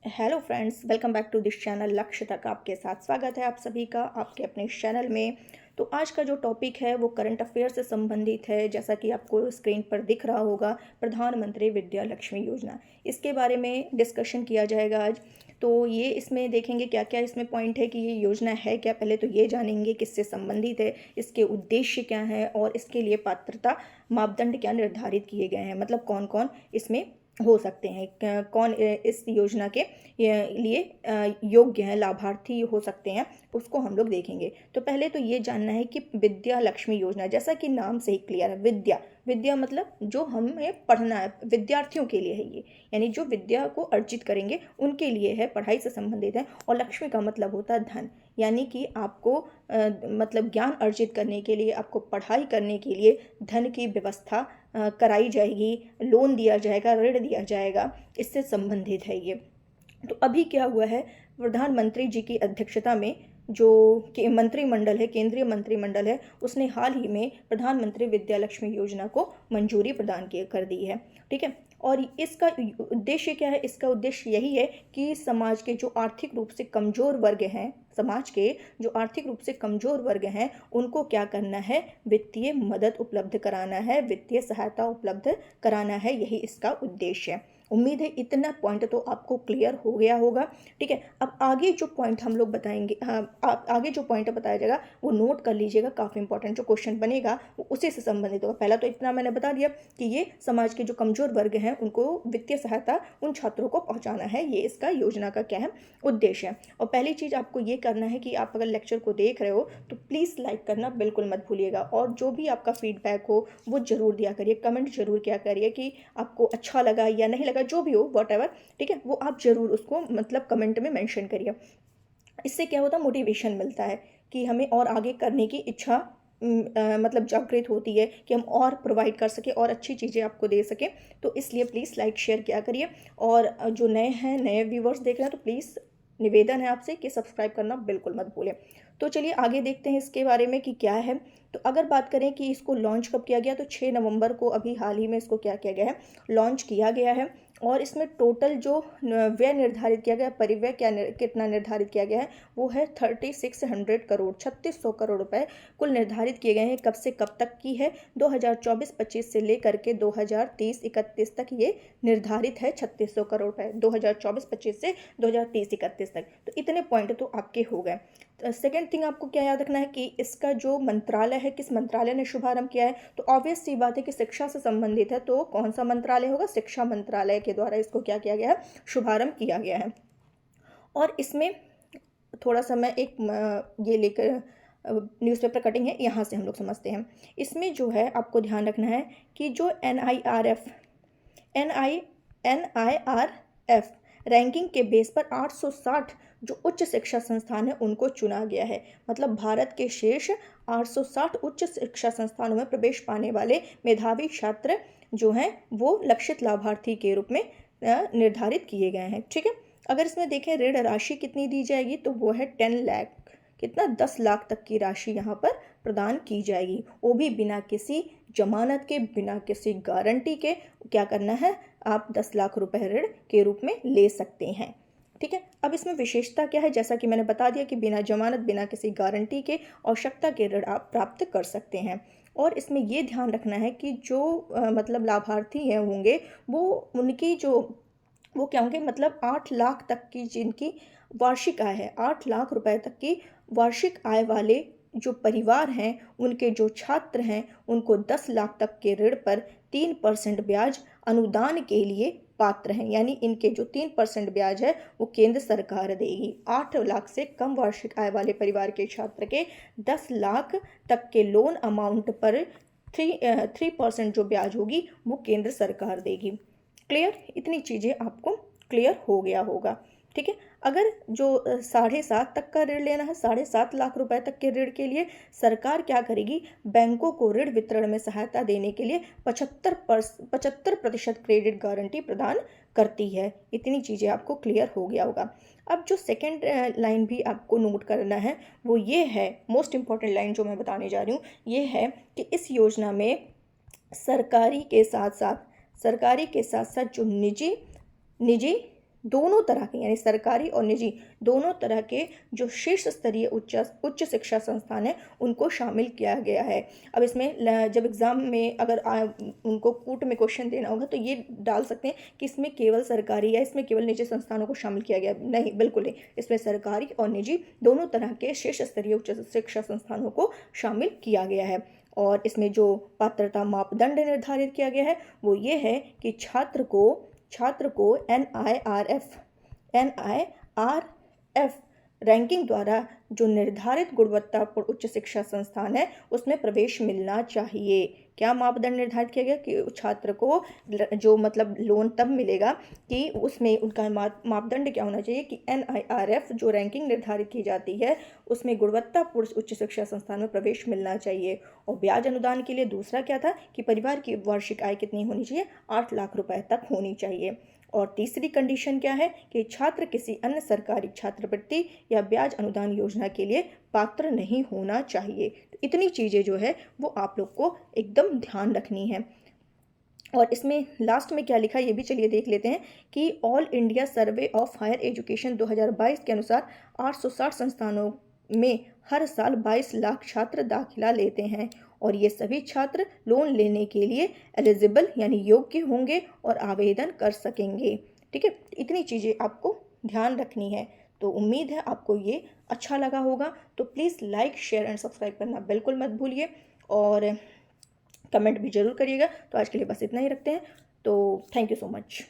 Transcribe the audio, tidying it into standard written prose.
Hello friends, welcome back to this channel. लक्ष्य तक आपके साथ स्वागत है आप सभी का आपके अपने इस चैनल में। तो आज का जो टॉपिक है वो करंट अफेयर से संबंधित है। जैसा कि आपको स्क्रीन पर दिख रहा होगा, प्रधानमंत्री विद्या लक्ष्मी योजना, इसके बारे में डिस्कशन किया जाएगा आज। तो ये इसमें देखेंगे क्या क्या इसमें पॉइंट है कि ये योजना है क्या। पहले तो ये जानेंगे किससे संबंधित है, इसके उद्देश्य क्या हैं और इसके लिए पात्रता मापदंड क्या निर्धारित किए गए हैं, मतलब कौन कौन इसमें हो सकते हैं, कौन इस योजना के लिए योग्य हैं, लाभार्थी हो सकते हैं, उसको हम लोग देखेंगे। तो पहले तो ये जानना है कि विद्या लक्ष्मी योजना, जैसा कि नाम से ही क्लियर है, विद्या विद्या मतलब जो हमें पढ़ना है, विद्यार्थियों के लिए है ये, यानी जो विद्या को अर्जित करेंगे उनके लिए है, पढ़ाई से संबंधित है। और लक्ष्मी का मतलब होता है धन, यानी कि आपको मतलब ज्ञान अर्जित करने के लिए, आपको पढ़ाई करने के लिए धन की व्यवस्था कराई जाएगी, लोन दिया जाएगा, ऋण दिया जाएगा, इससे संबंधित है ये। तो अभी क्या हुआ है, प्रधानमंत्री जी की अध्यक्षता में जो मंत्रिमंडल है, केंद्रीय मंत्रिमंडल है, उसने हाल ही में प्रधानमंत्री विद्या लक्ष्मी योजना को मंजूरी प्रदान कर दी है। ठीक है। और इसका उद्देश्य क्या है? इसका उद्देश्य यही है कि समाज के जो आर्थिक रूप से कमजोर वर्ग हैं, समाज के जो आर्थिक रूप से कमजोर वर्ग हैं, उनको क्या करना है, वित्तीय मदद उपलब्ध कराना है, वित्तीय सहायता उपलब्ध कराना है, यही इसका उद्देश्य है। उम्मीद है इतना पॉइंट तो आपको क्लियर हो गया होगा। ठीक है। अब आगे जो पॉइंट हम लोग बताएंगे, आगे जो पॉइंट बताया जाएगा वो नोट कर लीजिएगा, काफ़ी इंपॉर्टेंट जो क्वेश्चन बनेगा वो उसी से संबंधित होगा। पहला तो इतना मैंने बता दिया कि ये समाज के जो कमजोर वर्ग हैं उनको वित्तीय सहायता उन छात्रों को पहुंचाना है, ये इसका योजना का क्या है, उद्देश्य है। और पहली चीज़ आपको ये करना है कि आप अगर लेक्चर को देख रहे हो तो प्लीज़ लाइक करना बिल्कुल मत भूलिएगा, और जो भी आपका फीडबैक हो वो ज़रूर दिया करिए, कमेंट जरूर किया करिए कि आपको अच्छा लगा या नहीं लगा, जो भी हो वॉटएवर। ठीक है, वो आप जरूर उसको मतलब कमेंट में मेंशन करिए। इससे क्या होता है, मोटिवेशन मिलता है कि हमें और आगे करने की इच्छा मतलब जागृत होती है कि हम और प्रोवाइड कर सके और अच्छी चीज़ें आपको दे सकें। तो इसलिए प्लीज़ लाइक शेयर किया करिए। और जो नए हैं, नए व्यूवर्स देख रहे हैं, तो प्लीज़ निवेदन है आपसे कि सब्सक्राइब करना बिल्कुल मत भूलें। तो चलिए आगे देखते हैं इसके बारे में कि क्या है। तो अगर बात करें कि इसको लॉन्च कब किया गया, तो 6 नवंबर को अभी हाल ही में इसको क्या किया गया है, लॉन्च किया गया है। और इसमें टोटल जो व्यय निर्धारित किया गया, परिव्यय कितना निर्धारित किया गया है, वो है 3600 करोड़, 3600 करोड़ रुपए कुल निर्धारित किए गए हैं। कब से कब तक की है, 2024-25 से लेकर के 2030-31 तक ये निर्धारित है। 3600 करोड़ रुपए 2024-25 से 2030-31 तक। तो इतने पॉइंट तो आपके हो गए। सेकेंड थिंग आपको क्या याद रखना है कि इसका जो मंत्रालय है, किस मंत्रालय ने शुभारंभ किया है। तो ऑब्वियस सी बात है कि शिक्षा से संबंधित है, तो कौन सा मंत्रालय होगा, शिक्षा मंत्रालय के द्वारा इसको क्या किया गया है, शुभारंभ किया गया है। और इसमें थोड़ा सा मैं एक ये लेकर न्यूज़पेपर कटिंग है, यहाँ से हम लोग समझते हैं। इसमें जो है आपको ध्यान रखना है कि जो NIRF रैंकिंग के बेस पर 860 जो उच्च शिक्षा संस्थान है उनको चुना गया है। मतलब भारत के शेष 860 उच्च शिक्षा संस्थानों में प्रवेश पाने वाले मेधावी छात्र जो हैं वो लक्षित लाभार्थी के रूप में निर्धारित किए गए हैं। ठीक है। अगर इसमें देखें ऋण राशि कितनी दी जाएगी, तो वो है 10 लाख, कितना, 10 लाख तक की राशि यहाँ पर प्रदान की जाएगी। वो भी बिना किसी जमानत के, बिना किसी गारंटी के। क्या करना है, आप 10 लाख रुपए ऋण के रूप में ले सकते हैं। ठीक है। अब इसमें विशेषता क्या है, जैसा कि मैंने बता दिया कि बिना जमानत, बिना किसी गारंटी के आवश्यकता के ऋण आप प्राप्त कर सकते हैं। और इसमें ये ध्यान रखना है कि जो मतलब लाभार्थी हैं होंगे, वो उनकी जो वो क्या होंगे, मतलब 8 लाख तक की जिनकी वार्षिक आय है, 8 लाख रुपए तक की वार्षिक आय वाले जो परिवार हैं, उनके जो छात्र हैं, उनको 10 लाख तक के ऋण पर 3% ब्याज अनुदान के लिए पात्र हैं। यानी इनके जो 3% ब्याज है वो केंद्र सरकार देगी। 8 लाख से कम वार्षिक आय वाले परिवार के छात्र के 10 लाख तक के लोन अमाउंट पर 3% जो ब्याज होगी वो केंद्र सरकार देगी। क्लियर, इतनी चीज़ें आपको क्लियर हो गया होगा। ठीक है। अगर जो 7.5 तक का ऋण लेना है, 7.5 लाख रुपए तक के ऋण के लिए सरकार क्या करेगी, बैंकों को ऋण वितरण में सहायता देने के लिए 75% क्रेडिट गारंटी प्रदान करती है। इतनी चीज़ें आपको क्लियर हो गया होगा। अब जो सेकेंड लाइन भी आपको नोट करना है वो ये है, मोस्ट इंपॉर्टेंट लाइन जो मैं बताने जा रही हूँ, ये है कि इस योजना में सरकारी के साथ साथ जो निजी निजी दोनों तरह के यानी सरकारी और निजी दोनों तरह के जो शीर्ष स्तरीय उच्च शिक्षा संस्थान है उनको शामिल किया गया है। अब इसमें जब एग्ज़ाम में अगर उनको कूट में क्वेश्चन देना होगा तो ये डाल सकते हैं कि इसमें केवल सरकारी या इसमें केवल निजी संस्थानों को शामिल किया गया, नहीं, बिल्कुल नहीं। इसमें सरकारी और निजी दोनों तरह के शीर्ष स्तरीय उच्च शिक्षा संस्थानों को शामिल किया गया है। और इसमें जो पात्रता मापदंड निर्धारित किया गया है वो ये है कि छात्र को NIRF रैंकिंग द्वारा जो निर्धारित गुणवत्तापूर्ण उच्च शिक्षा संस्थान है उसमें प्रवेश मिलना चाहिए। क्या मापदंड निर्धारित किया गया कि छात्र को जो मतलब लोन तब मिलेगा कि उसमें उनका मापदंड क्या होना चाहिए कि NIRF जो रैंकिंग निर्धारित की जाती है उसमें गुणवत्तापूर्ण उच्च शिक्षा संस्थान में प्रवेश मिलना चाहिए। और ब्याज अनुदान के लिए दूसरा क्या था कि परिवार की वार्षिक आय कितनी होनी चाहिए, 8 लाख रुपए तक होनी चाहिए। और तीसरी कंडीशन क्या है कि छात्र किसी अन्य सरकारी छात्रवृत्ति या ब्याज अनुदान योजना के लिए पात्र नहीं होना चाहिए। तो इतनी चीज़ें जो है वो आप लोग को एकदम ध्यान रखनी है। और इसमें लास्ट में क्या लिखा है ये भी चलिए देख लेते हैं कि all India survey of higher education 2022 के अनुसार 860 संस्थानों में हर साल 22 लाख छात्र दाखिला लेते हैं और ये सभी छात्र लोन लेने के लिए एलिजिबल यानी योग्य होंगे और आवेदन कर सकेंगे। ठीक है, इतनी चीज़ें आपको ध्यान रखनी है। तो उम्मीद है आपको ये अच्छा लगा होगा। तो please like share and subscribe करना बिल्कुल मत भूलिए और कमेंट भी ज़रूर करिएगा। तो आज के लिए बस इतना ही रखते हैं। तो थैंक यू सो मच।